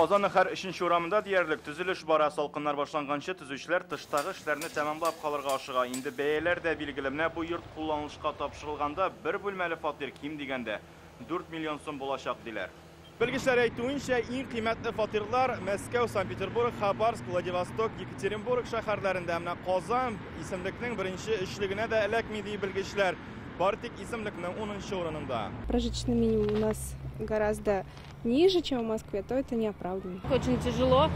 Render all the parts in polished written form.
Казан һәр 3нче урамында диярлек төзелеш бара. Салкыннар башланганчы төзүчеләр тыштагы эшләрне тәмамлап калырга ашыга. Инде бәяләр дә билгеле. Менә бу йорт кулланылышка тапшырылганда бер бүлмәле фатир ким дигәндә 4 миллион сум булачак диләр. Белгечләр әйтүенчә, иң кыйммәтле фатирлар Мәскәү, Санкт-Петербург, Хабаровск, Владивосток, Екатеринбург шәһәрләрендә. Менә Казан исемлекнең беренче эшлегенә дә эләкми ди белгечләр. Бартик исемлекнең 10нчы урынында. Прожиточный минимум у нас гораздо ниже, чем в Москве, то это неоправданно. Очень тяжело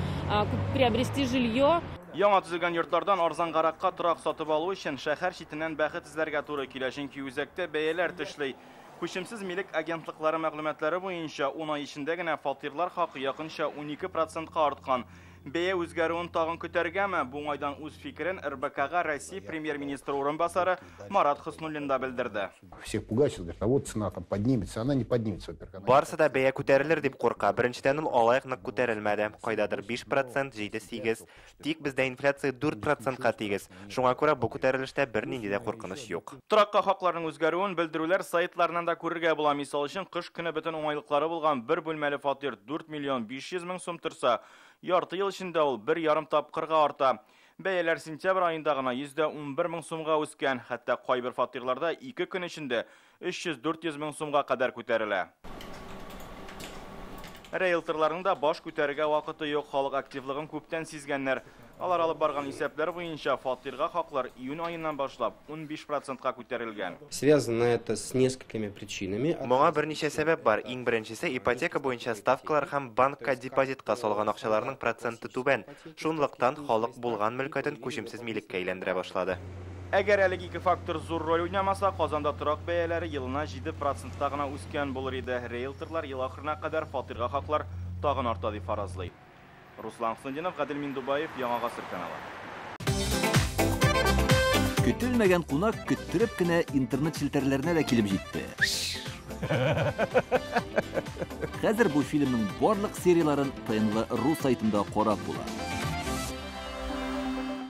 приобрести жилье. Яңа төзелгән йортлардан арзангаракка торак сатып алу өчен шәһәр читеннән бәхет эзләргә туры килә, чөнки үзәктә бәяләр төшли. Күчемсез милек агентлыклары мәгълүматлары буенча 10 ай эчендә генә фатирлар хакы якынча 12%-ка арткан. Бәя үзгәрүен тагын көтәргәме? Бу айдан үз фикерен РБКга Россия премьер-министры урынбасары Марат Хоснуллин да белдерде. Всех пугачил, говорит, а вот цена там поднимется, она не поднимется, во-первых. Барысы да бәя күтәрелер дип курка. Беренчедән ул алайык нык күтәрелмәде. Кайдадыр 5%, 7-8. Тик бездә инфляция 4%-ка тигез. Шуңа күрә бу күтәрелештә бернинди дә куркыныч юк. Торакка хакларның үзгәрүен белдерүләр сайтларынан да күрергә була. Мисал өчен, кыш көне бөтен уңайлыклары булган бер бүлмәле фатир 4 миллион 500 мең сум торса, ярты ел эчендә ул 1,5 тапкырга арта. Бәяләр сентябрь аенда гына 111 мең сумга үскән, хәтта кайбер фатирларда 2 көн эчендә 300-400 мең сумга кадәр күтәрелә. Рейлторларның да баш күтәрергә вакыты юк, халык активлыгын күптән сизгәннәр. Алар алып барган исәпләр буенча фатирга хаклар июнь аеннан башлап 15%-ка күтәрелгән. Связано это с несколькими причинами. Моңа берничә сәбәп бар. Иң беренчесе ипотека буенча ставкалар һәм банкка депозитка салган акчаларның проценты түбән. Шунлыктан халык булган мөлкәтен күчемсез милеккә әйләндерә башлады. Әгәр әлеге ике фактор зур роль уйнамаса, Казанда торак бәяләре елына 7%-та гына үскән булыр иде. Рейлторлар ел ахырына кадәр фатирга хаклар тагын арта дип фаразлый. Руслан Хсындинов, Гадел Миндубаев, Яңа Гасыр каналы. Көтелмәгән кунак көттереп кенә интернет челтәрләренә дә килеп җитте. Хәзер бу фильмның барлык серияларын ТНВ.ру сайтында карап була.